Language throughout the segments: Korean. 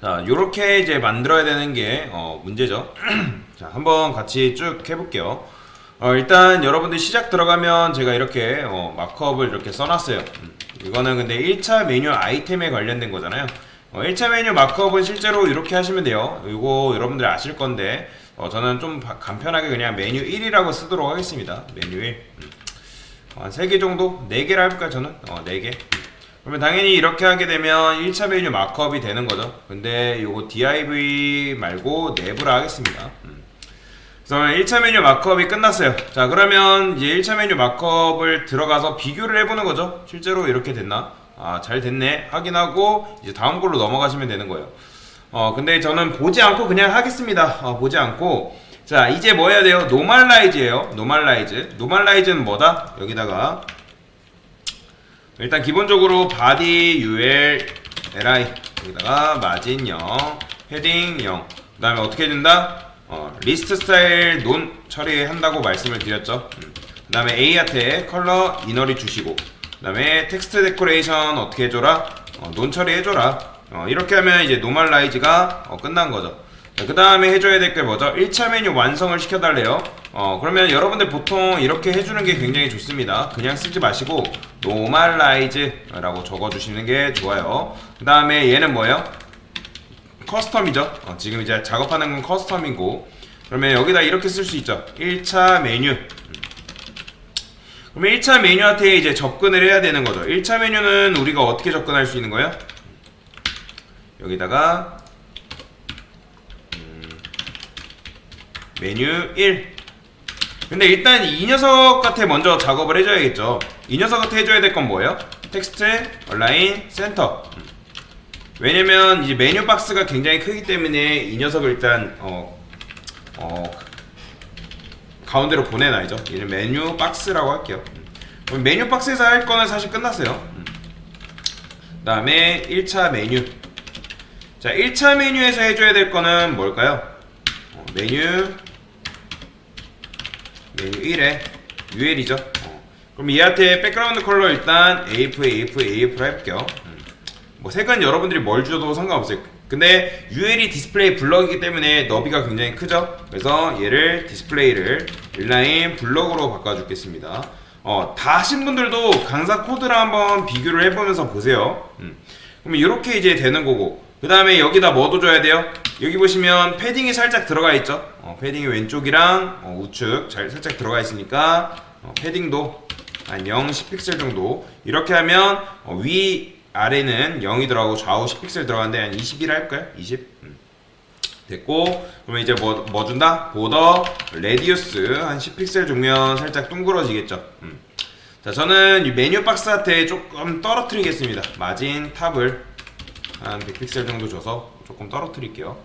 자, 요렇게 이제 만들어야 되는 게 문제죠. 자, 한번 같이 쭉 해볼게요. 일단 여러분들 시작 들어가면 제가 이렇게 마크업을 이렇게 써놨어요. 이거는 근데 1차 메뉴 아이템에 관련된 거잖아요. 1차 메뉴 마크업은 실제로 이렇게 하시면 돼요. 이거 여러분들 아실 건데 저는 좀 간편하게 그냥 메뉴 1이라고 쓰도록 하겠습니다. 메뉴 1. 한 3개 정도? 4개라 해볼까요 저는? 4개. 그러면 당연히 이렇게 하게 되면 1차 메뉴 마크업이 되는 거죠. 근데 요거 div 말고 내부라 하겠습니다. 그래서 1차 메뉴 마크업이 끝났어요. 자, 그러면 이제 1차 메뉴 마크업을 들어가서 비교를 해보는 거죠. 실제로 이렇게 됐나? 아, 잘 됐네. 확인하고 이제 다음 걸로 넘어가시면 되는 거예요. 근데 저는 보지 않고 그냥 하겠습니다. 보지 않고. 자, 이제 뭐 해야 돼요? 노멀라이즈예요. 노멀라이즈는 뭐다? 여기다가 일단 기본적으로 body ul li 여기다가 마진 0 헤딩 0 그 다음에 어떻게 해준다? 리스트 스타일 논 처리한다고 말씀을 드렸죠. 그 다음에 A한테 컬러 이너리 주시고 그 다음에 텍스트 데코레이션 어떻게 해줘라? 논 처리해줘라. 이렇게 하면 이제 노멀라이즈가 끝난 거죠. 그 다음에 해줘야 될 게 뭐죠? 1차 메뉴 완성을 시켜달래요. 그러면 여러분들 보통 이렇게 해주는 게 굉장히 좋습니다. 그냥 쓰지 마시고 노멀라이즈 라고 적어주시는 게 좋아요. 그 다음에 얘는 뭐예요? 커스텀이죠. 지금 이제 작업하는 건 커스텀이고, 그러면 여기다 이렇게 쓸 수 있죠. 1차 메뉴. 그러면 1차 메뉴한테 이제 접근을 해야 되는 거죠. 1차 메뉴는 우리가 어떻게 접근할 수 있는 거예요? 여기다가 메뉴 1. 근데 일단 이 녀석한테 먼저 작업을 해줘야겠죠. 이 녀석한테 해줘야 될 건 뭐예요? 텍스트, 얼라인, 센터. 왜냐면 이제 메뉴 박스가 굉장히 크기 때문에 이 녀석을 일단 가운데로 보내놔야죠. 얘는 메뉴 박스라고 할게요. 그럼 메뉴 박스에서 할 거는 사실 끝났어요. 그 다음에 1차 메뉴. 자, 1차 메뉴에서 해줘야 될 거는 뭘까요? 메뉴 1에 UL이죠. 그럼 얘한테 백그라운드 컬러 일단 AF로 해볼게요. 뭐 색은 여러분들이 뭘 줘도 상관없어요. 근데 UL이 디스플레이 블럭이기 때문에 너비가 굉장히 크죠. 그래서 얘를 디스플레이를 인라인 블럭으로 바꿔주겠습니다. 다 하신 분들도 강사 코드랑 한번 비교를 해보면서 보세요. 그러면 이렇게 이제 되는 거고, 그 다음에 여기다 뭐도 줘야 돼요? 여기 보시면 패딩이 살짝 들어가 있죠. 패딩이 왼쪽이랑 우측 살짝 들어가 있으니까 패딩도 한 0, 10픽셀 정도. 이렇게 하면 위 아래는 0이 들어가고 좌우 10픽셀 들어가는데 한 20이라 해볼까요? 20 됐고, 그러면 이제 뭐 준다? 보더 레디우스 한 10픽셀 주면 살짝 둥그러지겠죠. 자, 저는 이 메뉴 박스한테 조금 떨어뜨리겠습니다. 마진 탑을 한 100픽셀 정도 줘서 조금 떨어뜨릴게요.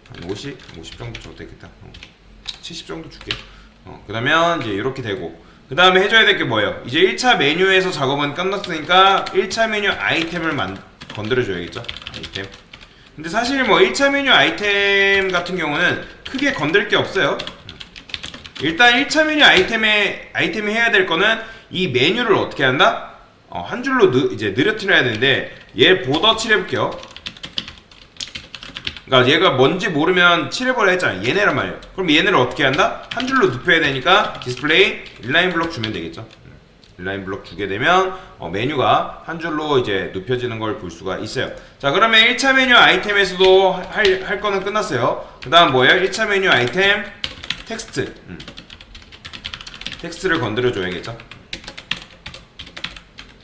한 50 정도 줘도 되겠다. 70 정도 줄게. 그러면 이제 이렇게 되고, 그 다음에 해줘야 될 게 뭐예요? 이제 1차 메뉴에서 작업은 끝났으니까 1차 메뉴 아이템을 건드려줘야겠죠? 아이템. 근데 사실 뭐 1차 메뉴 아이템 같은 경우는 크게 건들 게 없어요. 일단 1차 메뉴 아이템이 해야 될 거는 이 메뉴를 어떻게 한다? 한 줄로 이제 느려뜨려야 되는데, 얘 보더 칠해볼게요. 그러니까 얘가 뭔지 모르면 칠해버려 했잖아요. 얘네란 말이에요. 그럼 얘네를 어떻게 한다? 한 줄로 눕혀야 되니까 디스플레이 인라인 블록 주면 되겠죠. 인라인 블록 주게 되면 메뉴가 한 줄로 이제 눕혀지는 걸 볼 수가 있어요. 자, 그러면 1차 메뉴 아이템에서도 할 거는 끝났어요. 그 다음 뭐예요? 1차 메뉴 아이템 텍스트. 텍스트를 건드려 줘야겠죠.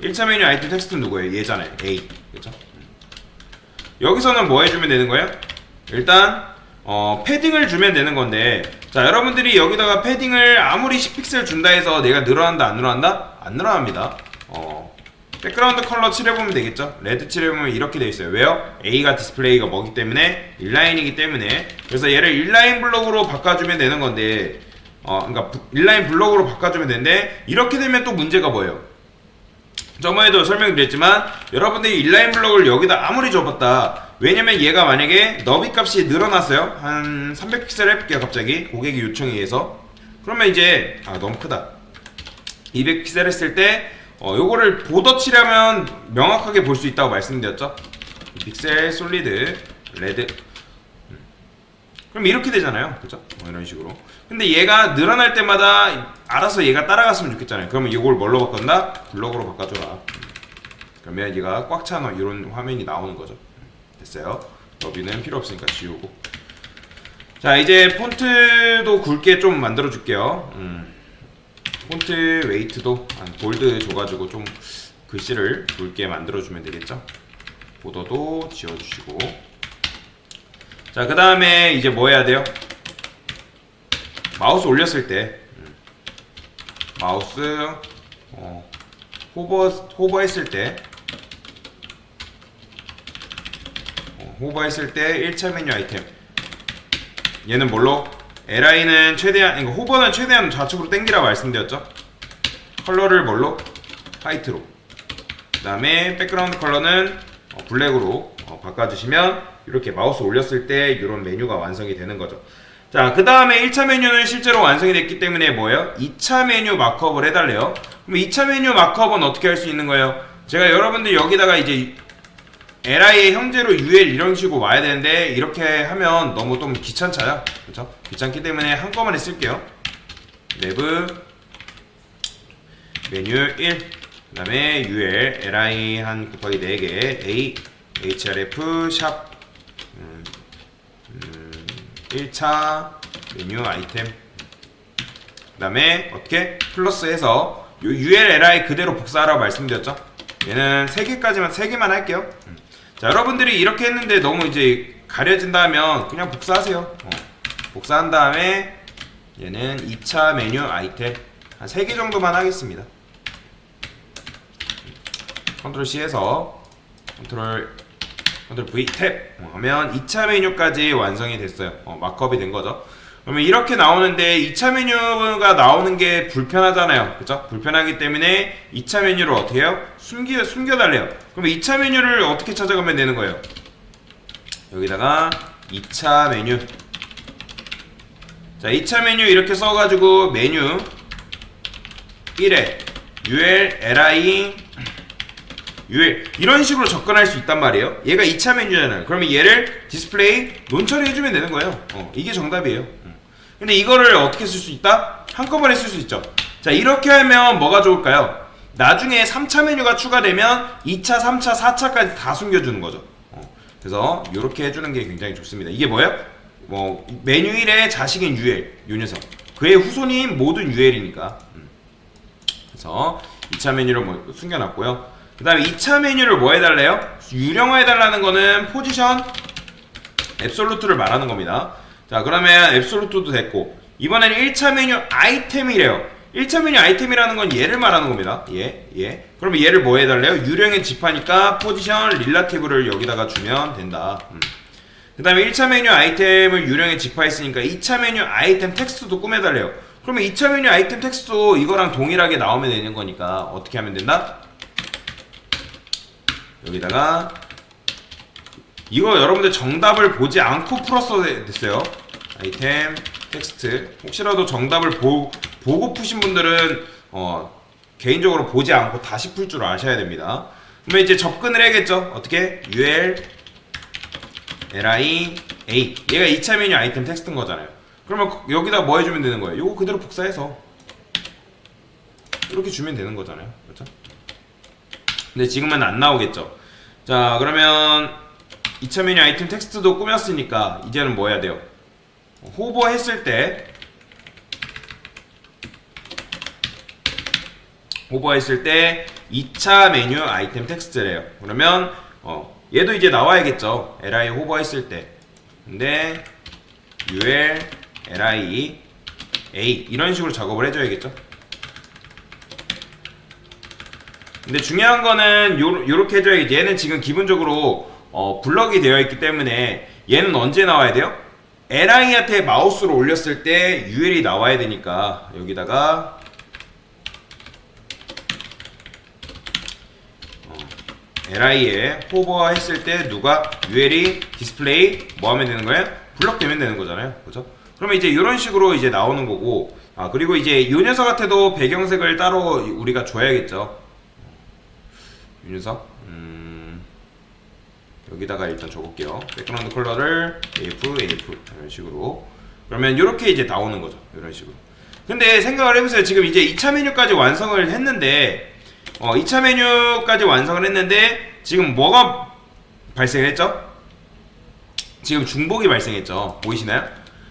1차 메뉴 아이템 텍스트는 누구예요? 얘잖아요. A. 그렇죠? 여기서는 뭐 해주면 되는 거예요? 일단 패딩을 주면 되는 건데, 자, 여러분들이 여기다가 패딩을 아무리 10픽셀 준다 해서 내가 늘어난다 안 늘어난다? 안 늘어납니다. 백그라운드 컬러 칠해보면 되겠죠. 레드 칠해보면 이렇게 돼 있어요. 왜요? A가 디스플레이가 뭐기 때문에 인라인이기 때문에. 그래서 얘를 인라인 블록으로 바꿔주면 되는 건데, 그러니까 인라인 블록으로 바꿔주면 되는데, 이렇게 되면 또 문제가 뭐예요? 저번에도 설명드렸지만 여러분들이 인라인 블록을 여기다 아무리 접었다, 왜냐면 얘가 만약에 너비 값이 늘어났어요. 한 300픽셀 해볼게요. 갑자기 고객이 요청에 의해서. 그러면 이제 너무 크다, 200픽셀 했을 때 요거를 보더 칠하면 명확하게 볼 수 있다고 말씀드렸죠. 픽셀 솔리드 레드. 그럼 이렇게 되잖아요, 그죠? 이런 식으로. 근데 얘가 늘어날 때마다 알아서 얘가 따라갔으면 좋겠잖아요. 그러면 이걸 뭘로 바꾼다? 블럭으로 바꿔줘라. 그러면 얘가 꽉 찬 이런 화면이 나오는 거죠. 됐어요. 너비는 필요 없으니까 지우고. 자, 이제 폰트도 굵게 좀 만들어 줄게요. 폰트 웨이트도 볼드 줘가지고 좀 글씨를 굵게 만들어 주면 되겠죠. 보더도 지워주시고. 자, 그 다음에 이제 뭐 해야 돼요? 마우스 올렸을 때 마우스 호버했을 때 호버했을 때 1차 메뉴 아이템, 얘는 뭘로? LI는 최대한, 그러니까 호버는 최대한 좌측으로 당기라 말씀드렸죠. 컬러를 뭘로? 화이트로. 그 다음에 백그라운드 컬러는 블랙으로 바꿔주시면 이렇게 마우스 올렸을 때 이런 메뉴가 완성이 되는 거죠. 자, 그 다음에 1차 메뉴는 실제로 완성이 됐기 때문에 뭐예요? 2차 메뉴 마크업을 해달래요. 그럼 2차 메뉴 마크업은 어떻게 할 수 있는 거예요? 제가 여러분들 여기다가 이제 LI의 형제로 UL 이런 식으로 와야 되는데 이렇게 하면 너무 좀 귀찮잖아요, 그렇죠? 귀찮기 때문에 한꺼번에 쓸게요. 내부 메뉴 1, 그 다음에 UL LI 한 곱하기 4개 A href 샵 1차 메뉴 아이템. 그 다음에 어떻게 플러스해서 요 UL LI 그대로 복사하라고 말씀드렸죠. 얘는 3개만 할게요. 자, 여러분들이 이렇게 했는데 너무 이제 가려진다면 그냥 복사하세요. 복사한 다음에 얘는 2차 메뉴 아이템 한 3개 정도만 하겠습니다. 컨트롤 C 해서 컨트롤 V 탭 하면 2차 메뉴까지 완성이 됐어요. 마크업이 된 거죠. 그러면 이렇게 나오는데 2차 메뉴가 나오는 게 불편하잖아요, 그쵸? 불편하기 때문에 2차 메뉴를 어떻게 해요? 숨겨달래요. 그러면 2차 메뉴를 어떻게 찾아가면 되는 거예요? 여기다가 2차 메뉴. 자, 2차 메뉴 이렇게 써가지고 메뉴 1에 UL, LI, UL 이런 식으로 접근할 수 있단 말이에요. 얘가 2차 메뉴잖아요. 그러면 얘를 디스플레이 논처리 해주면 되는 거예요. 이게 정답이에요. 근데 이거를 어떻게 쓸 수 있다? 한꺼번에 쓸 수 있죠. 자, 이렇게 하면 뭐가 좋을까요? 나중에 3차 메뉴가 추가되면 2차, 3차, 4차까지 다 숨겨주는 거죠. 그래서 이렇게 해주는 게 굉장히 좋습니다. 이게 뭐예요? 메뉴 1의 자식인 UL, 요 녀석. 그의 후손인 모든 UL이니까. 그래서 2차 메뉴를 숨겨놨고요. 그 다음에 2차 메뉴를 뭐 해달래요? 유령화해달라는 거는 포지션 앱솔루트를 말하는 겁니다. 자, 그러면 앱솔루트도 됐고, 이번에는 1차 메뉴 아이템이래요. 1차 메뉴 아이템이라는 건 얘를 말하는 겁니다. 얘. 그러면 얘를 뭐 해달래요? 유령에 집하니까 포지션 릴라티브를 여기다가 주면 된다. 그 다음에 1차 메뉴 아이템을 유령에 집하했으니까 2차 메뉴 아이템 텍스트도 꾸며달래요. 그러면 2차 메뉴 아이템 텍스트도 이거랑 동일하게 나오면 되는 거니까 어떻게 하면 된다? 여기다가 이거 여러분들 정답을 보지 않고 풀었어야 됐어요. 아이템 텍스트. 혹시라도 정답을 보고 푸신 분들은 개인적으로 보지 않고 다시 풀 줄 아셔야 됩니다. 그러면 이제 접근을 해야겠죠. 어떻게? UL LI A. 얘가 2차 메뉴 아이템 텍스트인 거잖아요. 그러면 여기다 뭐 해주면 되는 거예요? 요거 그대로 복사해서 이렇게 주면 되는 거잖아요, 그렇죠? 근데 지금은 안 나오겠죠. 자, 그러면 2차 메뉴 아이템 텍스트도 꾸몄으니까 이제는 뭐 해야 돼요? 호버 했을 때 2차 메뉴 아이템 텍스트래요. 그러면 얘도 이제 나와야겠죠. LI 호버 했을 때. 근데 UL LI A 이런 식으로 작업을 해줘야겠죠. 근데 중요한 거는 요렇게 해줘야겠지. 얘는 지금 기본적으로 블럭이 되어 있기 때문에 얘는 언제 나와야 돼요? LI한테 마우스로 올렸을 때 UL이 나와야 되니까 여기다가 LI에 호버 했을 때 누가 UL이 디스플레이 뭐 하면 되는 거예요? 블럭 되면 되는 거잖아요, 그렇죠? 그러면 이제 이런 식으로 이제 나오는 거고, 그리고 이제 요 녀석한테도 배경색을 따로 우리가 줘야겠죠. 요 녀석 여기다가 일단 줘볼게요. 백그라운드 컬러를 AF 이런 식으로. 그러면 이렇게 이제 나오는 거죠. 이런 식으로. 근데 생각을 해보세요. 지금 이제 2차 메뉴까지 완성을 했는데 2차 메뉴까지 완성을 했는데 지금 뭐가 발생했죠? 지금 중복이 발생했죠. 보이시나요?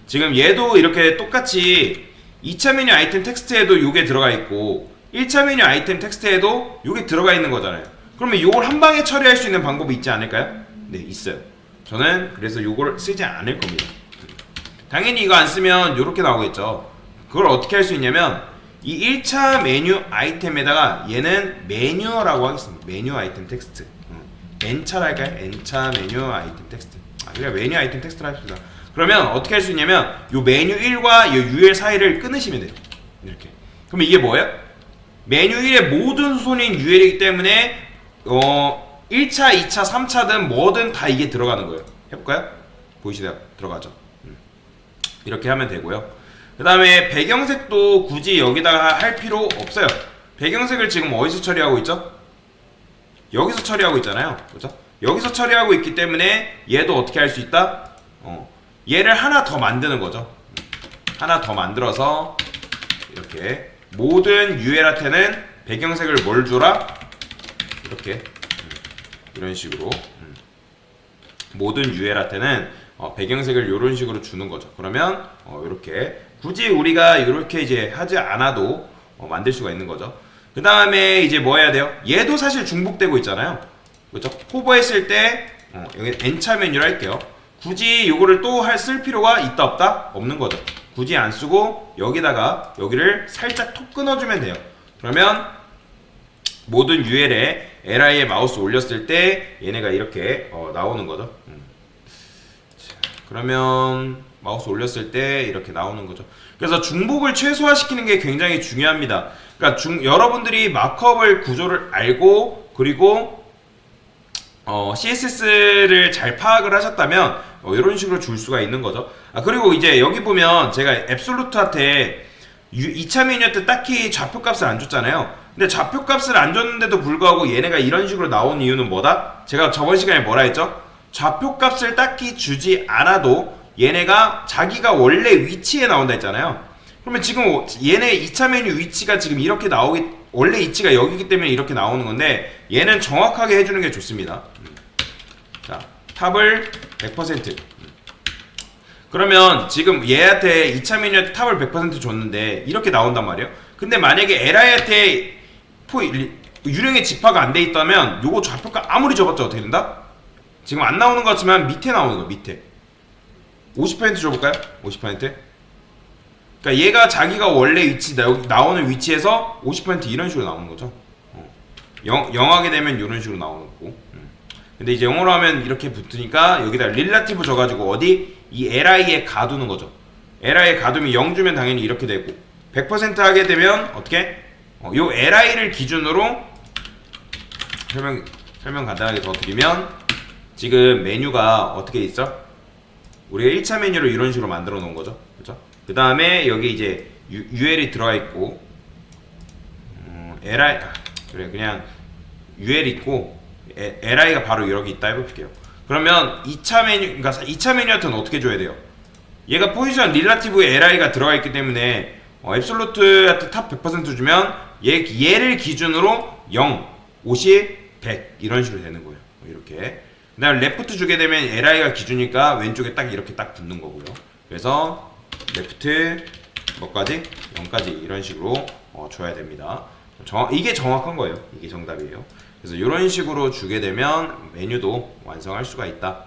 지금 얘도 이렇게 똑같이 2차 메뉴 아이템 텍스트에도 이게 들어가 있고 1차 메뉴 아이템 텍스트에도 이게 들어가 있는 거잖아요. 그러면 이걸 한 방에 처리할 수 있는 방법이 있지 않을까요? 네, 있어요. 저는 그래서 이걸 쓰지 않을 겁니다. 당연히 이거 안 쓰면 이렇게 나오겠죠. 그걸 어떻게 할 수 있냐면 이 1차 메뉴 아이템에다가 얘는 메뉴라고 하겠습니다. 메뉴 아이템 텍스트. N차로 할까요? N차 메뉴 아이템 텍스트. 그냥 메뉴 아이템 텍스트로 합시다. 그러면 어떻게 할 수 있냐면 요 메뉴 1과 요 UL 사이를 끊으시면 돼요. 이렇게. 그러면 이게 뭐예요? 메뉴 1의 모든 수소는 UL이기 때문에 1차, 2차, 3차든 뭐든 다 이게 들어가는 거예요. 해볼까요? 보이시나요? 들어가죠. 이렇게 하면 되고요. 그 다음에 배경색도 굳이 여기다가 할 필요 없어요. 배경색을 지금 어디서 처리하고 있죠? 여기서 처리하고 있잖아요. 그렇죠? 여기서 처리하고 있기 때문에 얘도 어떻게 할 수 있다? 얘를 하나 더 만드는 거죠. 하나 더 만들어서 이렇게 모든 UL한테는 배경색을 뭘 주라? 이렇게 이런 식으로 모든 UL한테는 배경색을 이런 식으로 주는 거죠. 그러면 이렇게 굳이 우리가 이렇게 이제 하지 않아도 만들 수가 있는 거죠. 그 다음에 이제 뭐 해야 돼요? 얘도 사실 중복되고 있잖아요. 그렇죠? 호버했을 때 여기 N차 메뉴를 할게요. 굳이 이거를 또 쓸 필요가 있다 없다? 없는 거죠. 굳이 안 쓰고 여기다가 여기를 살짝 톡 끊어주면 돼요. 그러면 모든 UL에 LI에 마우스 올렸을 때 얘네가 이렇게 나오는 거죠. 자, 그러면 마우스 올렸을 때 이렇게 나오는 거죠. 그래서 중복을 최소화시키는 게 굉장히 중요합니다. 그러니까 여러분들이 마크업을 구조를 알고 그리고 CSS를 잘 파악을 하셨다면 이런 식으로 줄 수가 있는 거죠. 그리고 이제 여기 보면 제가 앱솔루트한테 2차 메뉴한테 딱히 좌표값을 안 줬잖아요. 근데 좌표값을 안 줬는데도 불구하고 얘네가 이런 식으로 나온 이유는 뭐다? 제가 저번 시간에 뭐라 했죠? 좌표값을 딱히 주지 않아도 얘네가 자기가 원래 위치에 나온다 했잖아요. 그러면 지금 얘네 2차 메뉴 위치가 지금 이렇게 원래 위치가 여기기 때문에 이렇게 나오는 건데 얘는 정확하게 해주는 게 좋습니다. 자, 탑을 100%. 그러면 지금 얘한테 2차 메뉴한테 탑을 100% 줬는데 이렇게 나온단 말이에요. 근데 만약에 LI한테 유령의 집화가 안 돼 있다면 요거 좌표가 아무리 접었자 어떻게 된다? 지금 안 나오는 것 같지만 밑에 나오는 거 밑에 50% 줘볼까요? 50%? 그러니까 얘가 자기가 원래 위치 여기 나오는 위치에서 50% 이런 식으로 나오는 거죠. 영하게 되면 이런 식으로 나오는 거고. 근데 이제 영어로 하면 이렇게 붙으니까 여기다 릴라티브 줘가지고 어디 이 LI에 가두는 거죠. LI에 가두면 0 주면 당연히 이렇게 되고 100% 하게 되면 어떻게? 요 LI를 기준으로 설명 간단하게 더 드리면 지금 메뉴가 어떻게 있어? 우리가 1차 메뉴를 이런 식으로 만들어 놓은 거죠. 그렇죠? 그 다음에 여기 이제 UL이 들어가 있고 LI 그래 그냥 UL 있고 LI가 바로 여기 있다 해볼게요. 그러면 2차 메뉴 그러니까 2차 메뉴한테는 어떻게 줘야 돼요? 얘가 포지션 릴라티브에 LI가 들어가 있기 때문에 앱솔루트한테 탑 100% 주면 얘를 기준으로 0, 50, 100 이런 식으로 되는 거예요. 이렇게. 그 다음에 레프트 주게 되면 LI가 기준이니까 왼쪽에 딱 이렇게 딱 붙는 거고요. 그래서 레프트 뭐까지? 0까지 이런 식으로 줘야 됩니다. 이게 정확한 거예요. 이게 정답이에요. 그래서 이런 식으로 주게 되면 메뉴도 완성할 수가 있다.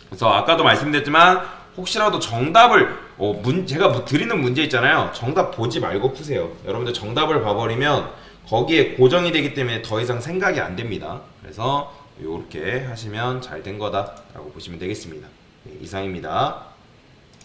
그래서 아까도 말씀드렸지만 혹시라도 정답을 제가 드리는 문제 있잖아요. 정답 보지 말고 푸세요. 여러분들 정답을 봐버리면 거기에 고정이 되기 때문에 더 이상 생각이 안 됩니다. 그래서 이렇게 하시면 잘 된 거다 라고 보시면 되겠습니다. 네, 이상입니다.